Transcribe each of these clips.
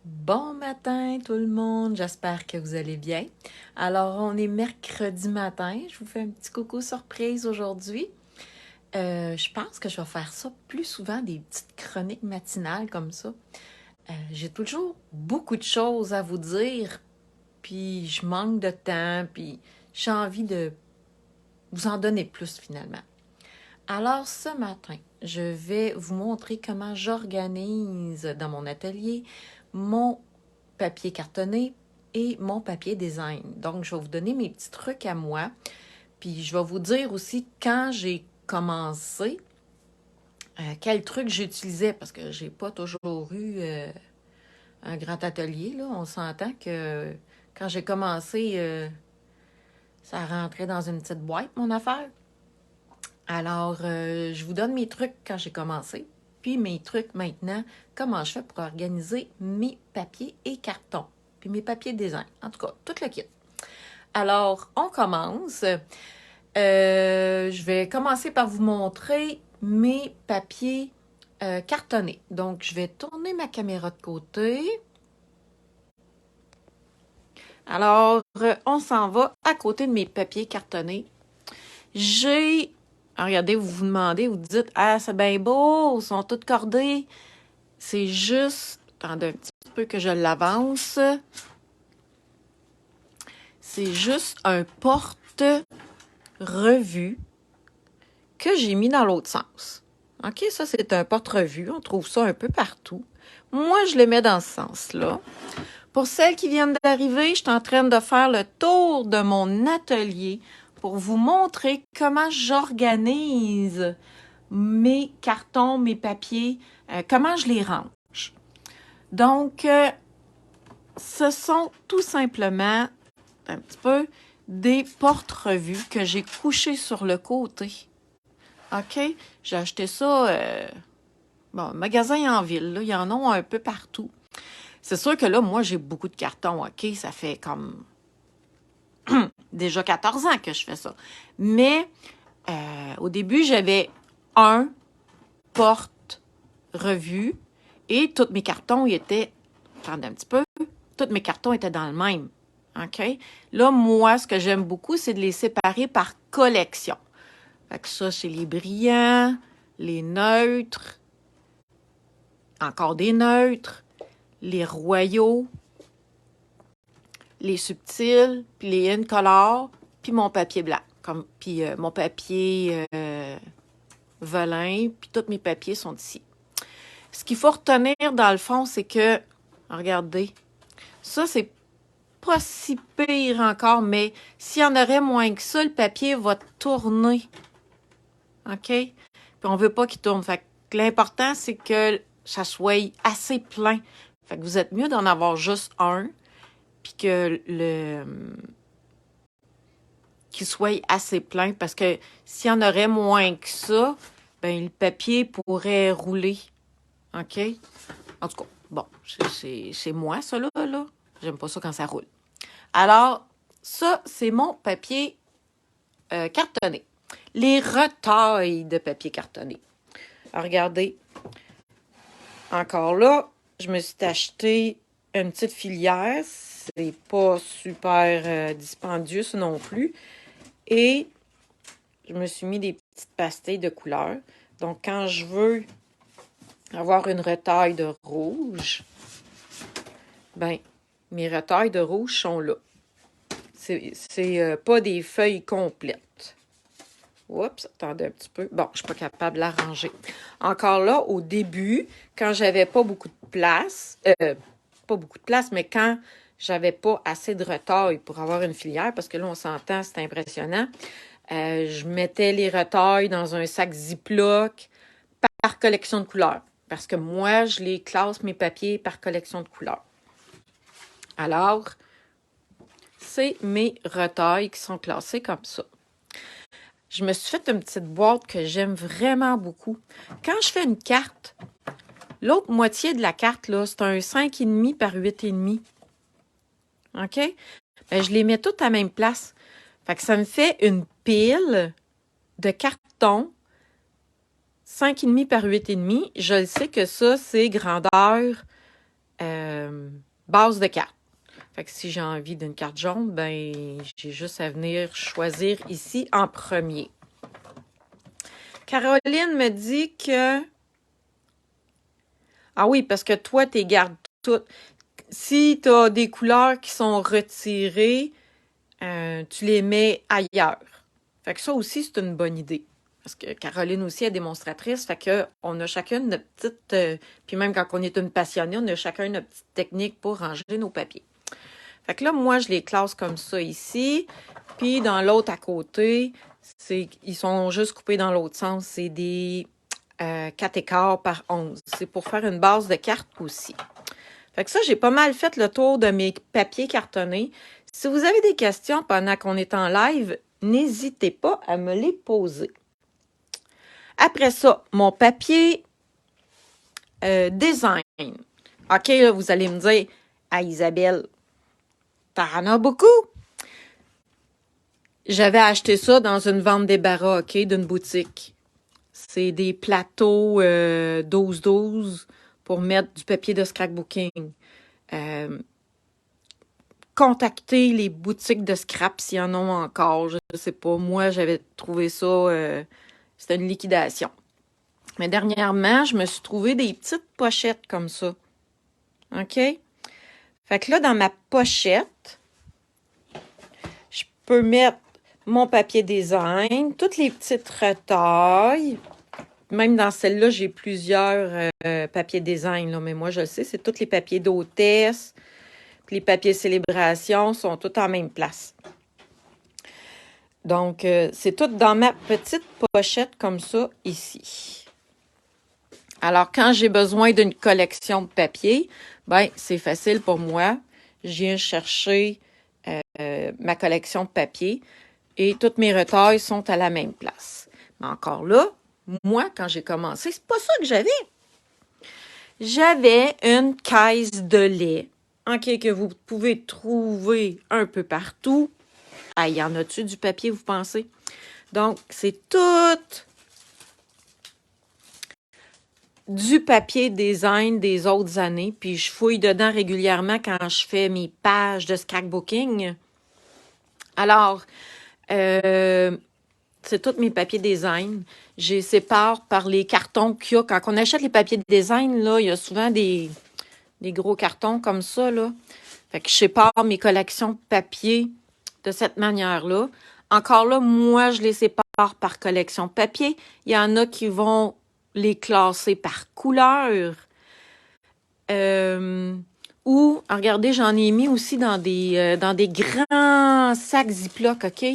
Bon matin tout le monde, j'espère que vous allez bien. Alors, on est mercredi matin, je vous fais un petit coucou surprise aujourd'hui. Je pense que je vais faire ça plus souvent, des petites chroniques matinales comme ça. J'ai toujours beaucoup de choses à vous dire, puis je manque de temps, puis j'ai envie de vous en donner plus finalement. Alors ce matin, je vais vous montrer comment j'organise dans mon atelier mon papier cartonné et mon papier design. Donc, je vais vous donner mes petits trucs à moi. Puis, je vais vous dire aussi quand j'ai commencé, quel truc j'utilisais, parce que j'ai pas toujours eu un grand atelier. Là. On s'entend que quand j'ai commencé, ça rentrait dans une petite boîte, mon affaire. Alors, je vous donne mes trucs quand j'ai commencé, puis mes trucs maintenant, comment je fais pour organiser mes papiers et cartons, puis mes papiers design. En tout cas, tout le kit. Alors, on commence. Je vais commencer par vous montrer mes papiers cartonnés. Donc, je vais tourner ma caméra de côté. Alors, on s'en va à côté de mes papiers cartonnés. J'ai... Regardez, vous vous demandez, vous dites, ah, c'est bien beau, ils sont tous cordés. C'est juste... Attendez un petit peu que je l'avance. C'est juste un porte-revue que j'ai mis dans l'autre sens. OK, ça, c'est un porte-revue. On trouve ça un peu partout. Moi, je le mets dans ce sens-là. Pour celles qui viennent d'arriver, je suis en train de faire le tour de mon atelier pour vous montrer comment j'organise mes cartons, mes papiers, comment je les range. Donc, ce sont tout simplement un petit peu des porte-revues que j'ai couchées sur le côté. OK? J'ai acheté ça, bon, magasin en ville, là, il y en a un peu partout. C'est sûr que là, moi, j'ai beaucoup de cartons, OK? Ça fait comme déjà 14 ans que je fais ça. Mais au début, j'avais un porte-revue et tous mes cartons, ils étaient, attendez un petit peu, tous mes cartons étaient dans le même. OK? Là, moi, ce que j'aime beaucoup, c'est de les séparer par collection. Fait que ça, c'est les brillants, les neutres, encore des neutres, les royaux, les subtils, puis les incolores, puis mon papier blanc, puis mon papier velin, puis tous mes papiers sont ici. Ce qu'il faut retenir dans le fond, c'est que, regardez, ça c'est pas si pire encore, mais s'il y en aurait moins que ça, le papier va tourner. OK? Puis on veut pas qu'il tourne. Fait que l'important, c'est que ça soit assez plein. Fait que vous êtes mieux d'en avoir juste un, puis que qu'il soit assez plein, parce que s'il y en aurait moins que ça, ben le papier pourrait rouler. OK? En tout cas, bon, c'est moi, ça, là. J'aime pas ça quand ça roule. Alors, ça, c'est mon papier cartonné. Les retailles de papier cartonné. Alors, regardez. Encore là, je me suis acheté une petite filière. C'est pas super dispendieux, ça non plus. Et je me suis mis des petites pastilles de couleur. Donc, quand je veux avoir une retaille de rouge, ben, mes retailles de rouge sont là. C'est pas des feuilles complètes. Oups, attendez un petit peu. Bon, je suis pas capable de la ranger. Encore là, au début, quand j'avais pas beaucoup de place, mais quand j'avais pas assez de retailles pour avoir une filière, parce que là, on s'entend, c'est impressionnant, je mettais les retailles dans un sac Ziploc par collection de couleurs. Parce que moi, je les classe, mes papiers, par collection de couleurs. Alors, c'est mes retailles qui sont classées comme ça. Je me suis fait une petite boîte que j'aime vraiment beaucoup. Quand je fais une carte, l'autre moitié de la carte, là, c'est un 5,5 par 8,5. OK? Ben, je les mets toutes à la même place. Fait que ça me fait une pile de carton 5,5 par 8,5. Je le sais que ça, c'est grandeur base de carte. Fait que si j'ai envie d'une carte jaune, ben j'ai juste à venir choisir ici en premier. Caroline me dit que... Ah oui, parce que toi, tu les gardes toutes. Si tu as des couleurs qui sont retirées, tu les mets ailleurs. Fait que ça aussi, c'est une bonne idée. Parce que Caroline aussi est démonstratrice, fait que on a chacune notre petite... puis même quand on est une passionnée, on a chacun notre petite technique pour ranger nos papiers. Fait que là, moi, je les classe comme ça ici. Puis dans l'autre à côté, ils sont juste coupés dans l'autre sens. C'est des 4 écarts par 11. C'est pour faire une base de carte aussi. Fait que ça, j'ai pas mal fait le tour de mes papiers cartonnés. Si vous avez des questions pendant qu'on est en live, n'hésitez pas à me les poser. Après ça, mon papier design. OK, là, vous allez me dire, ah Isabelle, t'en as beaucoup? J'avais acheté ça dans une vente débarras, OK, d'une boutique. C'est des plateaux 12-12 pour mettre du papier de scrapbooking. Contactez les boutiques de scrap s'il y en a encore. Je ne sais pas. Moi, j'avais trouvé ça, c'était une liquidation. Mais dernièrement, je me suis trouvé des petites pochettes comme ça. OK? Fait que là, dans ma pochette, je peux mettre mon papier design, toutes les petites retailles. Même dans celle-là, j'ai plusieurs papiers design, là, mais moi, je le sais, c'est tous les papiers d'hôtesse. Puis les papiers célébration sont tous en même place. Donc, c'est tout dans ma petite pochette comme ça, ici. Alors, quand j'ai besoin d'une collection de papier, ben c'est facile pour moi. Je viens chercher ma collection de papier et toutes mes retailles sont à la même place. Mais encore là, moi, quand j'ai commencé, c'est pas ça que j'avais. J'avais une caisse de lait, OK, que vous pouvez trouver un peu partout. Ah, y en a-tu du papier, vous pensez? Donc, c'est tout du papier design des autres années. Puis, je fouille dedans régulièrement quand je fais mes pages de scrapbooking. Alors, c'est tous mes papiers design. Je les sépare par les cartons qu'il y a. Quand on achète les papiers de design, là, il y a souvent des gros cartons comme ça, là. Fait que je sépare mes collections de papier de cette manière-là. Encore là, moi, je les sépare par collection de papier. Il y en a qui vont les classer par couleur. Ou, regardez, j'en ai mis aussi dans des grands sacs Ziploc, OK?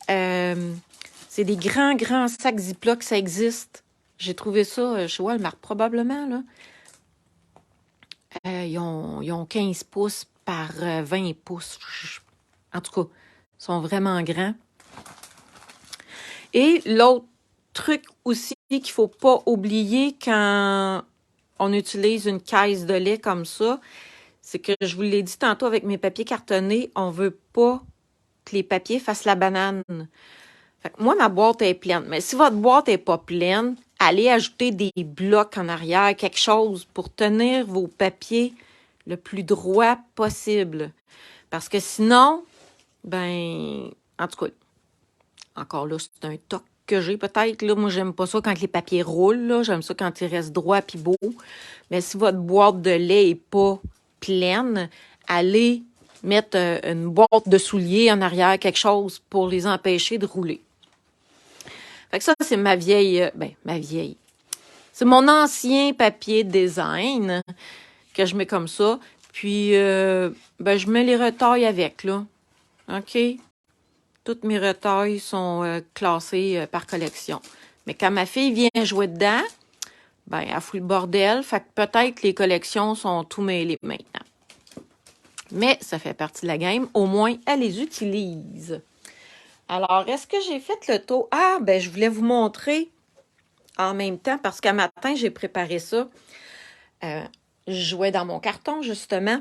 C'est des grands sacs Ziploc, ça existe. J'ai trouvé ça chez Walmart, probablement, là. Ils ont 15 pouces par 20 pouces. En tout cas, ils sont vraiment grands. Et l'autre truc aussi qu'il ne faut pas oublier quand on utilise une caisse de lait comme ça, c'est que je vous l'ai dit tantôt avec mes papiers cartonnés, on ne veut pas que les papiers fassent la banane. Fait que moi, ma boîte est pleine. Mais si votre boîte n'est pas pleine, allez ajouter des blocs en arrière, quelque chose pour tenir vos papiers le plus droit possible. Parce que sinon, ben, en tout cas, encore là, c'est un toc que j'ai peut-être. Là, moi, j'aime pas ça quand les papiers roulent. Là. J'aime ça quand ils restent droits puis beaux. Mais si votre boîte de lait n'est pas pleine, allez mettre une boîte de souliers en arrière, quelque chose pour les empêcher de rouler. Fait que ça, c'est ma vieille... ma vieille. C'est mon ancien papier design que je mets comme ça. Puis, je mets les retailles avec, là. OK? Toutes mes retailles sont classées par collection. Mais quand ma fille vient jouer dedans, elle fout le bordel. Fait que peut-être que les collections sont tout mêlées maintenant. Mais ça fait partie de la game. Au moins, elle les utilise. Alors, est-ce que j'ai fait le tour? Ah, je voulais vous montrer en même temps parce qu'à matin, j'ai préparé ça. Je jouais dans mon carton, justement.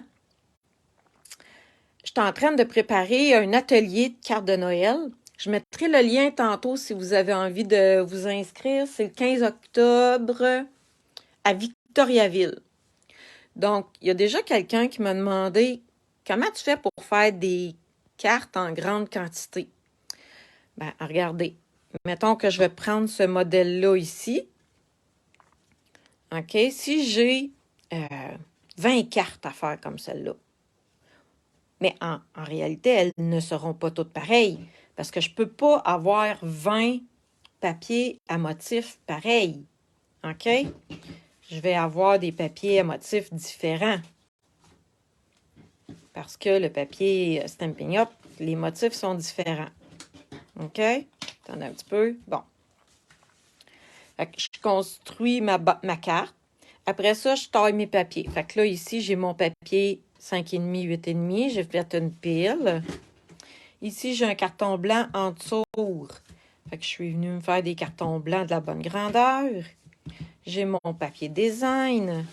Je suis en train de préparer un atelier de cartes de Noël. Je mettrai le lien tantôt si vous avez envie de vous inscrire. C'est le 15 octobre à Victoriaville. Donc, il y a déjà quelqu'un qui m'a demandé comment tu fais pour faire des cartes en grande quantité. Ben, regardez. Mettons que je vais prendre ce modèle-là ici. OK? Si j'ai 20 cartes à faire comme celle-là, mais en réalité, elles ne seront pas toutes pareilles parce que je ne peux pas avoir 20 papiers à motifs pareils. OK? Je vais avoir des papiers à motifs différents. Parce que le papier Stampin' Up, les motifs sont différents. OK? Attendez un petit peu. Bon. Fait que je construis ma carte. Après ça, je taille mes papiers. Fait que là, ici, j'ai mon papier 5,5, 8,5. J'ai fait une pile. Ici, j'ai un carton blanc en dessous. Fait que je suis venue me faire des cartons blancs de la bonne grandeur. J'ai mon papier design.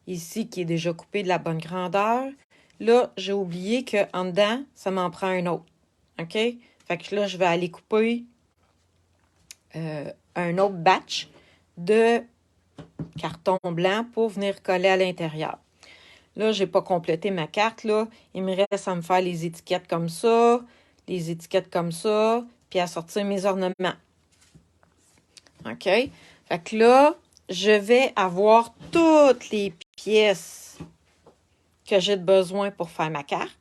Ici, qui est déjà coupé de la bonne grandeur. Là, j'ai oublié qu'en dedans, ça m'en prend un autre. OK? Fait que là, je vais aller couper un autre batch de carton blanc pour venir coller à l'intérieur. Là, je n'ai pas complété ma carte. Là. Il me reste à me faire les étiquettes comme ça, les étiquettes comme ça, puis à sortir mes ornements. OK? Fait que là, je vais avoir toutes les pièces que j'ai besoin pour faire ma carte.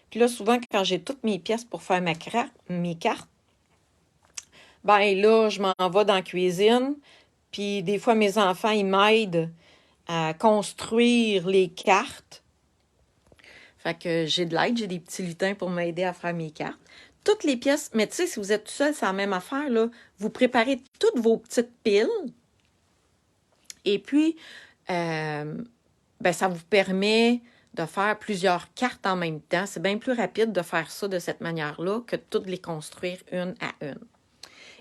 Puis là, souvent, quand j'ai toutes mes pièces pour faire mes cartes, ben là, je m'en vais dans la cuisine. Puis des fois, mes enfants, ils m'aident à construire les cartes. Fait que j'ai de l'aide, j'ai des petits lutins pour m'aider à faire mes cartes. Toutes les pièces, mais tu sais, si vous êtes tout seul, c'est la même affaire, là. Vous préparez toutes vos petites piles. Et puis, ben, ça vous permet de faire plusieurs cartes en même temps. C'est bien plus rapide de faire ça de cette manière-là que de toutes les construire une à une.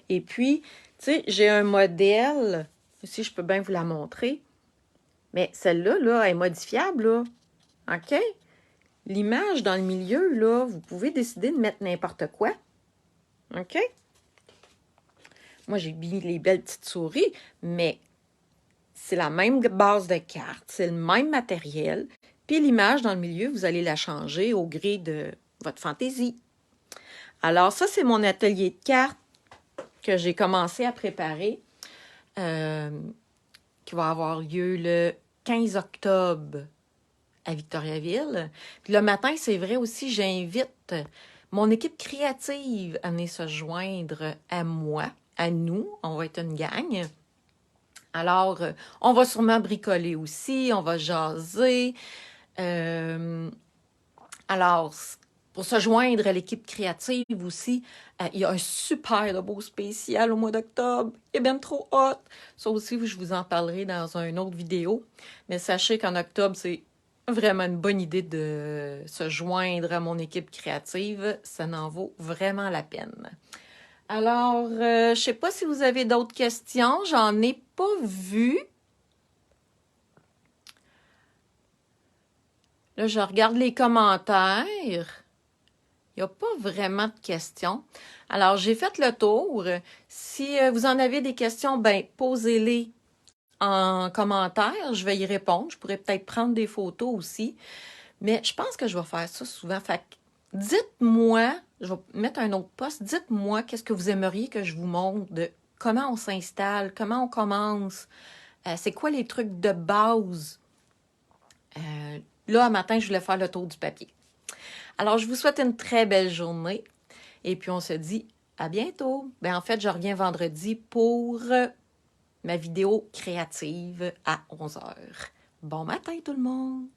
Et puis, tu sais, j'ai un modèle, ici, je peux bien vous la montrer, mais celle-là, là, elle est modifiable, là. OK? L'image dans le milieu, là, vous pouvez décider de mettre n'importe quoi. OK? Moi, j'ai mis les belles petites souris, mais c'est la même base de carte, c'est le même matériel. Puis l'image dans le milieu, vous allez la changer au gré de votre fantaisie. Alors, ça, c'est mon atelier de cartes que j'ai commencé à préparer, qui va avoir lieu le 15 octobre à Victoriaville. Puis le matin, c'est vrai aussi, j'invite mon équipe créative à venir se joindre à moi, à nous. On va être une gang. Alors, on va sûrement bricoler aussi, on va jaser. Alors, pour se joindre à l'équipe créative aussi, il y a un super de beau spécial au mois d'octobre. Il est bien trop hot. Ça aussi, je vous en parlerai dans une autre vidéo. Mais sachez qu'en octobre, c'est vraiment une bonne idée de se joindre à mon équipe créative. Ça n'en vaut vraiment la peine. Alors, je ne sais pas si vous avez d'autres questions. J'en ai pas vu. Là, je regarde les commentaires. Il n'y a pas vraiment de questions. Alors, j'ai fait le tour. Si vous en avez des questions, ben posez-les en commentaire. Je vais y répondre. Je pourrais peut-être prendre des photos aussi. Mais je pense que je vais faire ça souvent. Fait que dites-moi, je vais mettre un autre post, dites-moi qu'est-ce que vous aimeriez que je vous montre de comment on s'installe, comment on commence, c'est quoi les trucs de base. Là, un matin, je voulais faire le tour du papier. Alors, je vous souhaite une très belle journée. Et puis, on se dit à bientôt. Ben, en fait, je reviens vendredi pour ma vidéo créative à 11h. Bon matin, tout le monde!